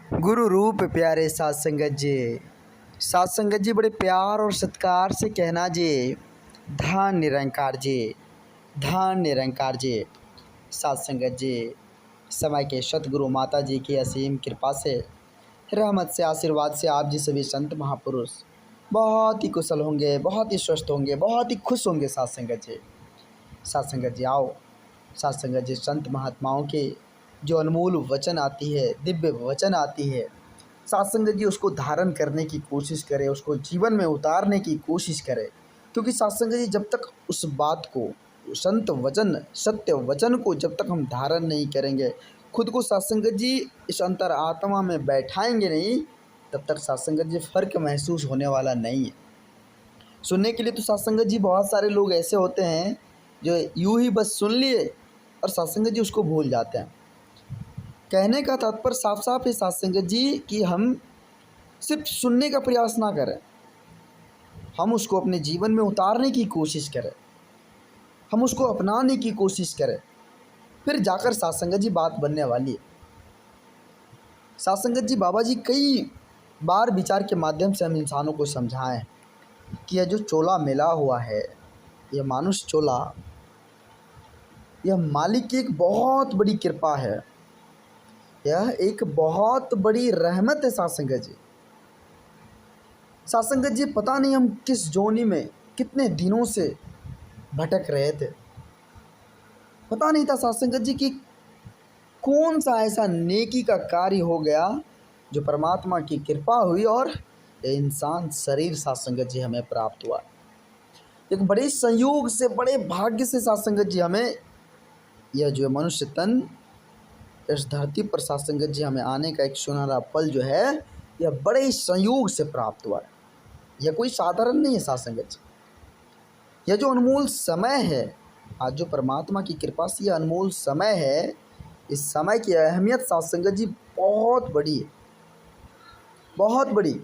गुरु रूप प्यारे साध संगत जी। साध संगत जी बड़े प्यार और सत्कार से कहना जी, धन निरंकार जी, धन निरंकार जी। साध संगत जी, समय के सतगुरु माता जी की असीम कृपा से, रहमत से, आशीर्वाद से आप जी सभी संत महापुरुष बहुत ही कुशल होंगे, बहुत ही स्वस्थ होंगे, बहुत ही खुश होंगे। साध संगत जी, साध संगत जी आओ। साध संगत जी, संत महात्माओं के जो अनमोल वचन आती है, दिव्य वचन आती है, साध संगत जी उसको धारण करने की कोशिश करें, उसको जीवन में उतारने की कोशिश करें। क्योंकि साध संगत जी जब तक उस बात को, संत वचन, सत्य वचन को जब तक हम धारण नहीं करेंगे, खुद को साध संगत जी इस अंतर आत्मा में बैठाएंगे नहीं, तब तक साध संगत जी फर्क महसूस होने वाला नहीं है। सुनने के लिए तो साध संगत जी बहुत सारे लोग ऐसे होते हैं जो यूं ही बस सुन लिए और साध संगत जी उसको भूल जाते हैं। कहने का तात्पर्य साफ साफ है साध संगत जी कि हम सिर्फ सुनने का प्रयास ना करें, हम उसको अपने जीवन में उतारने की कोशिश करें, हम उसको अपनाने की कोशिश करें, फिर जाकर साध संगत जी बात बनने वाली है। साध संगत जी बाबा जी कई बार विचार के माध्यम से हम इंसानों को समझाएं कि यह जो चोला मिला हुआ है, यह मानुष चोला, यह मालिक की एक बहुत बड़ी कृपा है, यह एक बहुत बड़ी रहमत है। साध संगत जी, साध संगत जी पता नहीं हम किस जोनी में कितने दिनों से भटक रहे थे, पता नहीं था साध संगत जी कि कौन सा ऐसा नेकी का कार्य हो गया जो परमात्मा की कृपा हुई और ये इंसान शरीर साध संगत जी हमें प्राप्त हुआ। एक बड़े संयोग से, बड़े भाग्य से साध संगत जी हमें यह जो मनुष्य तन इस धरती पर साध संगत जी हमें आने का एक सुनहरा पल जो है, यह बड़े संयोग से प्राप्त हुआ है। यह कोई साधारण नहीं है साध संगत जी। यह जो अनमोल समय है, आज जो परमात्मा की कृपा से यह अनमोल समय है, इस समय की अहमियत साध संगत जी बहुत बड़ी है, बहुत बड़ी।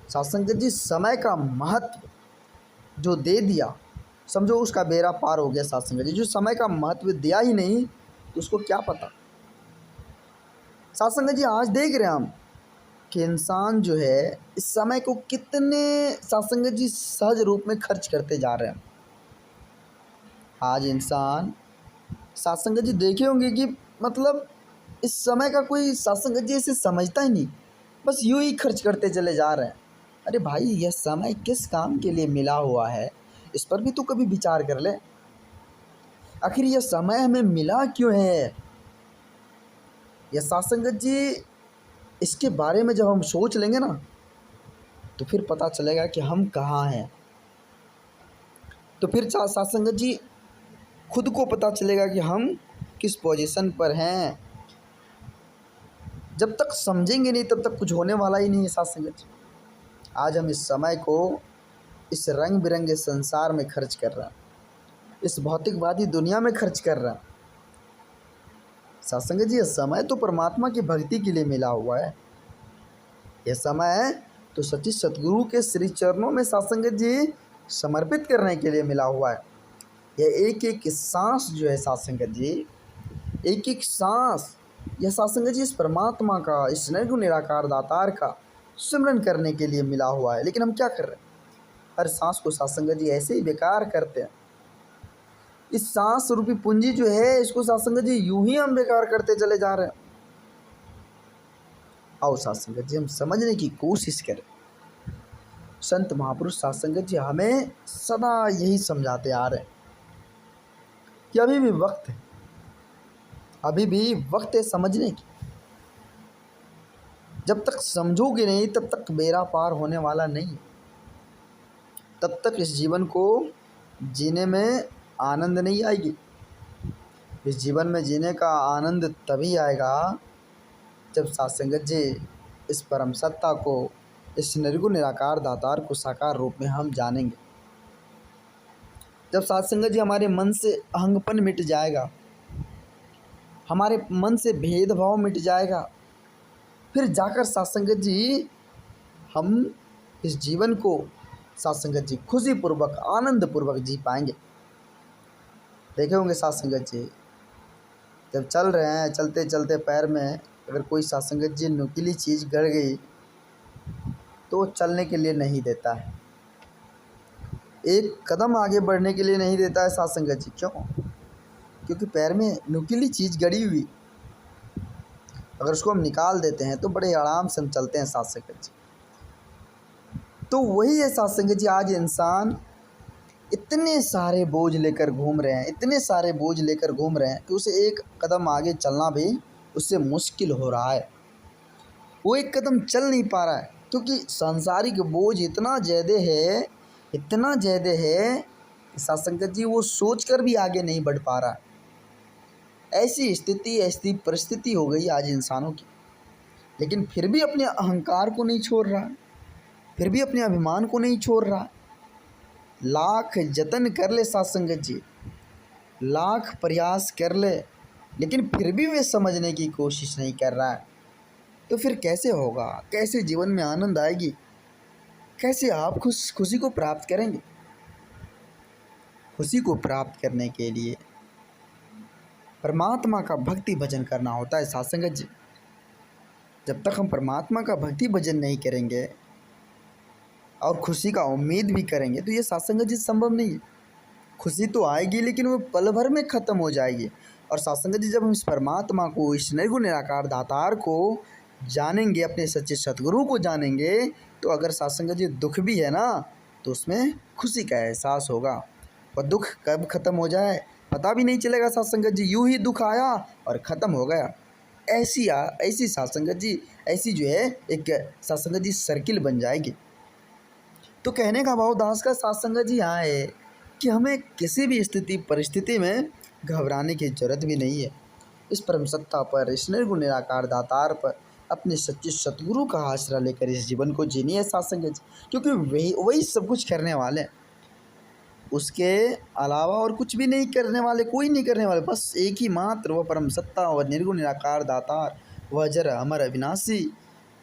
साध संगत जी समय का महत्व जो दे दिया, समझो उसका बेड़ा पार हो गया। साध संगत जी जो समय का महत्व दिया ही नहीं तो उसको क्या पता। साध संगत जी आज देख रहे हैं हम कि इंसान जो है इस समय को कितने साध संगत जी सहज रूप में खर्च करते जा रहे हैं। आज इंसान, साध संगत जी देखे होंगे कि मतलब इस समय का कोई साध संगत जी इसे समझता ही नहीं, बस यूं ही खर्च करते चले जा रहे हैं। अरे भाई, यह समय किस काम के लिए मिला हुआ है, इस पर भी तो कभी विचार कर ले। आखिर यह समय हमें मिला क्यों है? यह साध संगत जी, इसके बारे में जब हम सोच लेंगे ना, तो फिर पता चलेगा कि हम कहाँ हैं। तो फिर साध संगत जी खुद को पता चलेगा कि हम किस पोजीशन पर हैं। जब तक समझेंगे नहीं तब तक कुछ होने वाला ही नहीं है साध संगत जी। आज हम इस समय को इस रंग बिरंगे संसार में खर्च कर रहे हैं, इस भौतिकवादी दुनिया में खर्च कर रहे हैं। साध संगत जी, यह समय तो परमात्मा की भक्ति के लिए मिला हुआ है। यह समय है तो सच्ची सतगुरु के श्री चरणों में साध संगत जी समर्पित करने के लिए मिला हुआ है। यह एक एक सांस जो है साध संगत जी, एक एक सांस, यह साध संगत जी इस परमात्मा का, इस निर्गुण निराकार दातार का सिमरन करने के लिए मिला हुआ है। लेकिन हम क्या कर रहे हैं? हर सांस को साध संगत जी ऐसे ही बेकार करते हैं। इस सांस रूपी पूंजी जो है, इसको साध संगत जी यूं ही हम बेकार करते चले जा रहे हैं। आओ साध संगत जी हम समझने की कोशिश करें। संत महापुरुष साध संगत जी हमें सदा यही समझाते आ रहे हैं कि अभी भी वक्त है, अभी भी वक्त है समझने की। जब तक समझोगे नहीं तब तक बेड़ा पार होने वाला नहीं, तब तक इस जीवन को जीने में आनंद नहीं आएगी। इस जीवन में जीने का आनंद तभी आएगा जब साध संगत जी इस परम सत्ता को, इस निर्गुण निराकार दातार को साकार रूप में हम जानेंगे। जब साध संगत जी हमारे मन से अहंगपन मिट जाएगा, हमारे मन से भेदभाव मिट जाएगा, फिर जाकर साध संगत जी हम इस जीवन को साध संगत जी खुशी पूर्वक, आनंद पूर्वक जी पाएंगे। देखे होंगे साध संगत जी जब चल रहे हैं, चलते चलते पैर में अगर कोई साथ संगत जी नुकीली चीज़ गड़ गई तो वो चलने के लिए नहीं देता है, एक कदम आगे बढ़ने के लिए नहीं देता है साथ संगत जी। क्यों? क्योंकि पैर में नुकीली चीज़ गड़ी हुई, अगर उसको हम निकाल देते हैं तो बड़े आराम से हम चलते हैं साथ संगत जी। तो वही है साथ संगत जी, आज इंसान इतने सारे बोझ लेकर घूम रहे हैं, इतने सारे बोझ लेकर घूम रहे हैं कि उसे एक कदम आगे चलना भी उससे मुश्किल हो रहा है। वो एक कदम चल नहीं पा रहा है क्योंकि सांसारिक बोझ इतना ज़्यादा है, इतना ज़्यादा है कि साथ संगत जी वो सोच कर भी आगे नहीं बढ़ पा रहा। ऐसी स्थिति, ऐसी परिस्थिति हो गई आज इंसानों की, लेकिन फिर भी अपने अहंकार को नहीं छोड़ रहा, फिर भी अपने अभिमान को नहीं छोड़ रहा। लाख जतन कर ले साथ संगत जी, लाख प्रयास कर ले, लेकिन फिर भी वे समझने की कोशिश नहीं कर रहा है। तो फिर कैसे होगा? कैसे जीवन में आनंद आएगी? कैसे आप खुशी को प्राप्त करेंगे? खुशी को प्राप्त करने के लिए परमात्मा का भक्ति भजन करना होता है साथ संगत जी। जब तक हम परमात्मा का भक्ति भजन नहीं करेंगे और खुशी का उम्मीद भी करेंगे तो ये साथ संगत जी संभव नहीं है। खुशी तो आएगी लेकिन वो पल भर में ख़त्म हो जाएगी। और साथ संगत जी, जब हम इस परमात्मा को, इस निर्गुण निराकार दातार को जानेंगे, अपने सच्चे सतगुरु को जानेंगे, तो अगर साथ संगत जी दुख भी है ना तो उसमें खुशी का एहसास होगा। और दुख कब ख़त्म हो जाए पता भी नहीं चलेगा साथ संगत जी, यूँ ही दुख आया और ख़त्म हो गया। ऐसी साथ संगत जी, ऐसी जो है एक साथ संगत जी सर्किल बन जाएगी। तो कहने का भाव दास का साथ संगत जी यहाँ है कि हमें किसी भी स्थिति परिस्थिति में घबराने की जरूरत भी नहीं है। इस परम सत्ता पर, इस निर्गुण निराकार दातार पर अपने सच्चे सतगुरु का आसरा लेकर इस जीवन को जीनी है साथ संगत जी, क्योंकि वही सब कुछ करने वाले हैं। उसके अलावा और कुछ भी नहीं करने वाले, कोई नहीं करने वाले। बस एक ही मात्र वह परम सत्ता, वह निर्गुण निराकार दातार, वह जर अमर अविनाशी,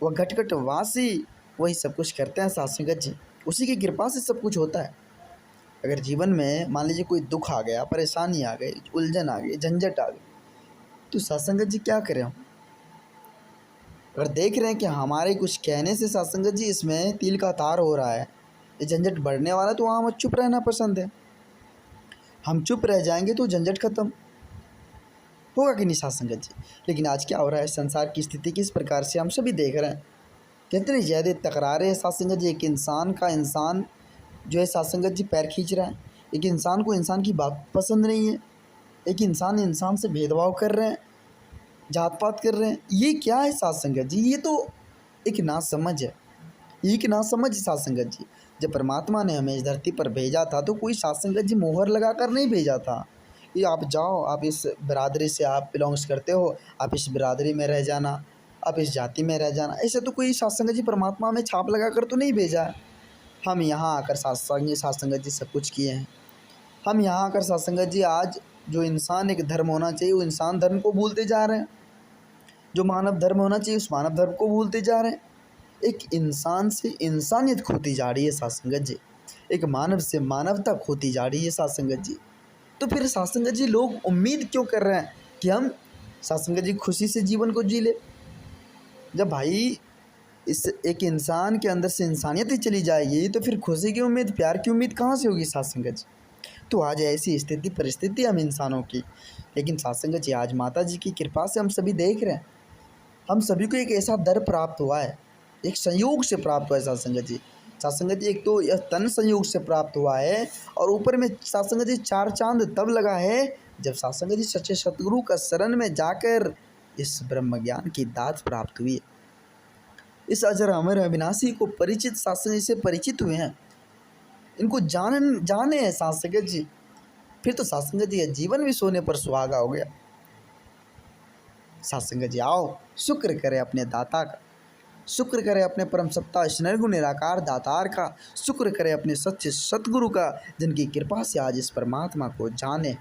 वह घट वासी, वही सब कुछ करते हैं साथ संगत जी। उसी की कृपा से सब कुछ होता है। अगर जीवन में मान लीजिए कोई दुख आ गया, परेशानी आ गई, उलझन आ गई, झंझट आ गई, तो साथ संगत जी क्या करें हम? अगर देख रहे हैं कि हमारे कुछ कहने से साथ संगत जी इसमें तिल का तार हो रहा है, ये झंझट बढ़ने वाला, तो वहाँ हमें चुप रहना पसंद है। हम चुप रह जाएंगे तो झंझट खत्म होगा कि नहीं साथ संगत जी? लेकिन आज क्या हो रहा है, संसार की स्थिति किस प्रकार से हम सभी देख रहे हैं। कितनी ज़्यादा तकरारें हैं साथ संगत जी। एक इंसान जो है साथ संगत जी पैर खींच रहा है, एक इंसान को इंसान की बात पसंद नहीं है, एक इंसान से भेदभाव कर रहे हैं, जात पात कर रहे हैं। ये क्या है साथ संगत जी? ये तो एक नासमझ है, ये एक नासमझ साथ संगत जी। जब परमात्मा ने हमें इस धरती पर भेजा था तो कोई साथ संगत जी मोहर लगा कर नहीं भेजा था कि आप जाओ, आप इस बिरादरी से आप बिलोंग्स करते हो, आप इस बिरादरी में रह जाना, आप इस जाति में रह जाना। ऐसे तो कोई साथ संगत जी परमात्मा में छाप लगा कर तो नहीं भेजा है। हम यहाँ आकर साथ संगत जी सब कुछ किए हैं। हम यहाँ आकर साथ संगत जी आज जो इंसान एक धर्म होना चाहिए वो इंसान धर्म को भूलते जा रहे हैं, जो मानव धर्म होना चाहिए उस मानव धर्म को भूलते जा रहे हैं। एक इंसान से इंसानियत खोती जा रही है साथ संगत जी, एक मानव से मानवता खोती जा रही है साथ संगत जी। तो फिर साथ संगत जी लोग उम्मीद क्यों कर रहे हैं कि हम साथ संगत जी खुशी से जीवन को जी ले? जब भाई इस एक इंसान के अंदर से इंसानियत ही चली जाएगी तो फिर खुशी की उम्मीद, प्यार की उम्मीद कहाँ से होगी साथ संगत जी? तो आज ऐसी स्थिति परिस्थिति हम इंसानों की, लेकिन साथ संगत जी आज माता जी की कृपा से हम सभी देख रहे हैं, हम सभी को एक ऐसा दर प्राप्त हुआ है, एक संयोग से प्राप्त हुआ है साथ संगत जी। साथ संगत जी एक तो यह तन संयोग से प्राप्त हुआ है और ऊपर में साथ संगत जी 4 चांद तब लगा है जब साथ संगत जी सच्चे सतगुरु का शरण में जाकर इस ब्रह्म ज्ञान की दात प्राप्त हुई है। इस अजर अमर अविनाशी को परिचित साथ संगत से परिचित हुए हैं, इनको जाने हैं साथ संगत जी। फिर तो साथ संगत जी जीवन भी सोने पर सुहागा हो गया। साथ संगत जी आओ शुक्र करें अपने दाता का, शुक्र करें अपने परम सत्ता निर्गुण निराकार दातार का, शुक्र करें अपने सच्चे सतगुरु का, जिनकी कृपा से आज इस परमात्मा को जाने,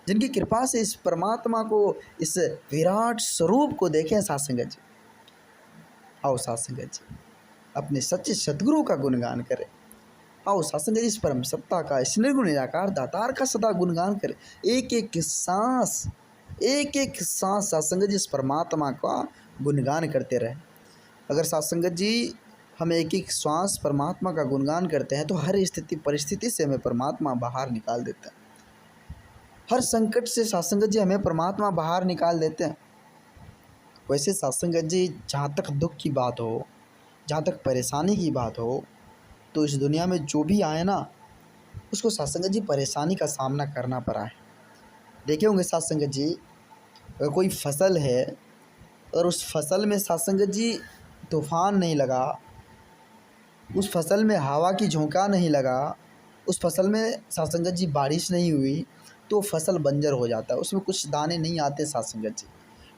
जिनकी कृपा से इस परमात्मा को, इस विराट स्वरूप को देखें साथ संगत जी। आओ साथ संगत जी अपने सच्चे सतगुरु का गुणगान करें। आओ साथ संगत जी इस परम सत्ता का, इस निर्गुण निराकार दातार का सदा गुणगान करें। एक एक सांस साथ संगत जी इस परमात्मा का गुणगान करते रहें। अगर साथ संगत जी हम एक एक श्वास परमात्मा का गुणगान करते हैं तो हर स्थिति परिस्थिति से हमें परमात्मा बाहर निकाल देता है। हर संकट से साथ संगत जी हमें परमात्मा बाहर निकाल देते हैं। वैसे साथ संगत जी जहाँ तक दुख की बात हो, जहाँ तक परेशानी की बात हो, तो इस दुनिया में जो भी आए ना, उसको साथ संगत जी परेशानी का सामना करना पड़ा है। देखे होंगे साथ संगत जी, अगर कोई फसल है और उस फसल में साथ संगत जी तूफान नहीं लगा, उस फसल में हवा की झोंका नहीं लगा, उस फसल में साथ संगत जी बारिश नहीं हुई, तो फसल बंजर हो जाता है, उसमें कुछ दाने नहीं आते साथ संगत जी।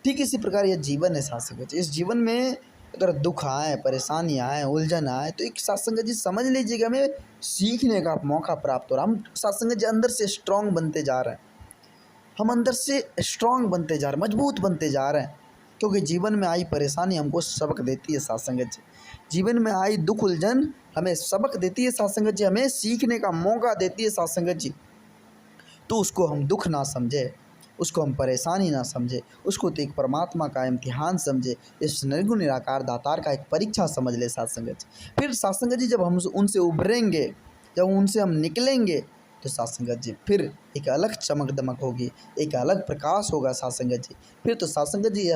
ठीक इसी प्रकार यह जीवन है साथ संगत जी। इस जीवन में अगर दुख आए, परेशानी आए, उलझन आए, तो एक साथ संगत जी समझ लीजिएगा हमें सीखने का मौका प्राप्त हो रहा है। हम साथ संगत जी अंदर से स्ट्रांग बनते जा रहे हैं, हम अंदर से स्ट्रांग बनते जा रहे हैं, मजबूत बनते जा रहे हैं, क्योंकि जीवन में आई परेशानी हमको सबक देती है साथ संगत जी। जीवन में आई दुख उलझन हमें सबक देती है साथ संगत जी, हमें सीखने का मौका देती है साथ संगत जी। तो उसको हम दुख ना समझे, उसको हम परेशानी ना समझे, उसको तो एक परमात्मा का इम्तिहान समझे, इस निर्गुण निराकार दातार का एक परीक्षा समझ ले साथ संगत जी। फिर साथ संगत जी जब हम उनसे उभरेंगे, जब उनसे हम निकलेंगे, तो साथ संगत जी फिर एक अलग चमक दमक होगी, एक अलग प्रकाश होगा साथ संगत जी। फिर तो साथ संगत जी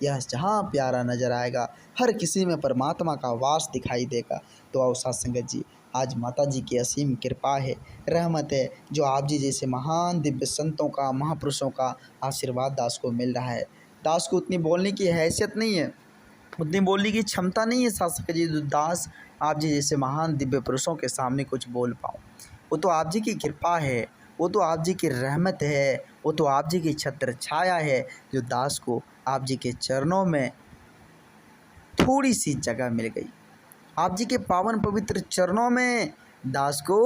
यह जहाँ प्यारा नजर आएगा, हर किसी में परमात्मा का वास दिखाई देगा। तो आओ साथ संगत जी, आज माता जी की असीम कृपा है, रहमत है, जो आप जी जैसे महान दिव्य संतों का, महापुरुषों का आशीर्वाद दास को मिल रहा है। दास को उतनी बोलने की हैसियत नहीं है, उतनी बोलने की क्षमता नहीं है साथ संगत जी, जो दास आप जी जैसे महान दिव्य पुरुषों के सामने कुछ बोल पाऊँ। वो तो आप जी की कृपा है, वो तो आप जी की रहमत है, वो तो आप जी की छत्र छाया है, जो दास को आप जी के चरणों में थोड़ी सी जगह मिल गई। आप जी के पावन पवित्र चरणों में दास को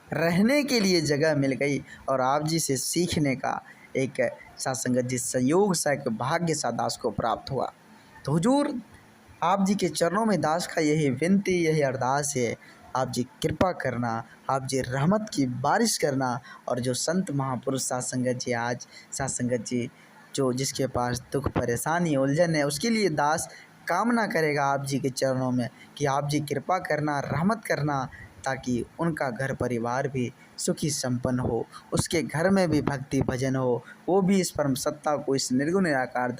रहने के लिए जगह मिल गई, और आप जी से सीखने का एक साथ संगत जी संयोग सा, एक भाग्य सा दास को प्राप्त हुआ। तो हुजूर आप जी के चरणों में दास का यही विनती, यही अरदास है, आप जी कृपा करना, आप जी रहमत की बारिश करना, और जो संत महापुरुष साथ संगत जी आज साथ संगत जी जो जिसके पास दुख परेशानी उलझन है, उसके लिए दास कामना करेगा आप जी के चरणों में कि आप जी कृपा करना, रहमत करना, ताकि उनका घर परिवार भी सुखी संपन्न हो, उसके घर में भी भक्ति भजन हो, वो भी इस परम सत्ता को, इस निर्गुण निराकार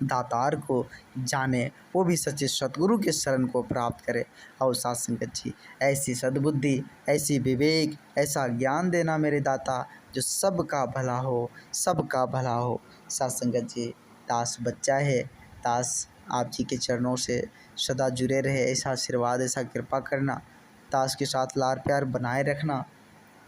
दातार को जाने, वो भी सच्चे सतगुरु के शरण को प्राप्त करे। और साथ संगत जी ऐसी सद्बुद्धि, ऐसी विवेक, ऐसा ज्ञान देना मेरे दाता, जो सबका भला हो, सबका भला हो। साथ संगत जी दास बच्चा है, दास आप जी के चरणों से सदा जुड़े रहे, ऐसा आशीर्वाद, ऐसा कृपा करना, दास के साथ लार प्यार बनाए रखना।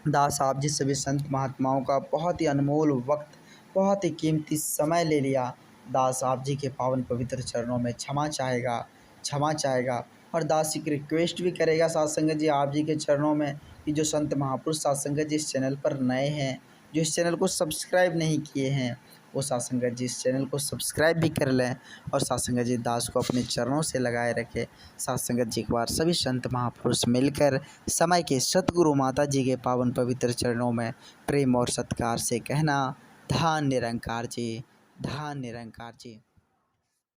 दास आप जी सभी संत महात्माओं का बहुत ही अनमोल वक्त, बहुत ही कीमती समय ले लिया। दास आप जी के पावन पवित्र चरणों में क्षमा चाहेगा, क्षमा चाहेगा, और दास एक रिक्वेस्ट भी करेगा साथ संगत जी आप जी के चरणों में कि जो संत महापुरुष साथ संगत जी इस चैनल पर नए हैं, जो इस चैनल को सब्सक्राइब नहीं किए हैं, वो साथ संगत जी इस चैनल को सब्सक्राइब भी कर लें, और साथ संगत जी दास को अपने चरणों से लगाए रखें। साथ संगत जी एक बार सभी संत महापुरुष मिलकर समय के सतगुरु माता जी के पावन पवित्र चरणों में प्रेम और सत्कार से कहना, धन निरंकार जी, धन निरंकार जी।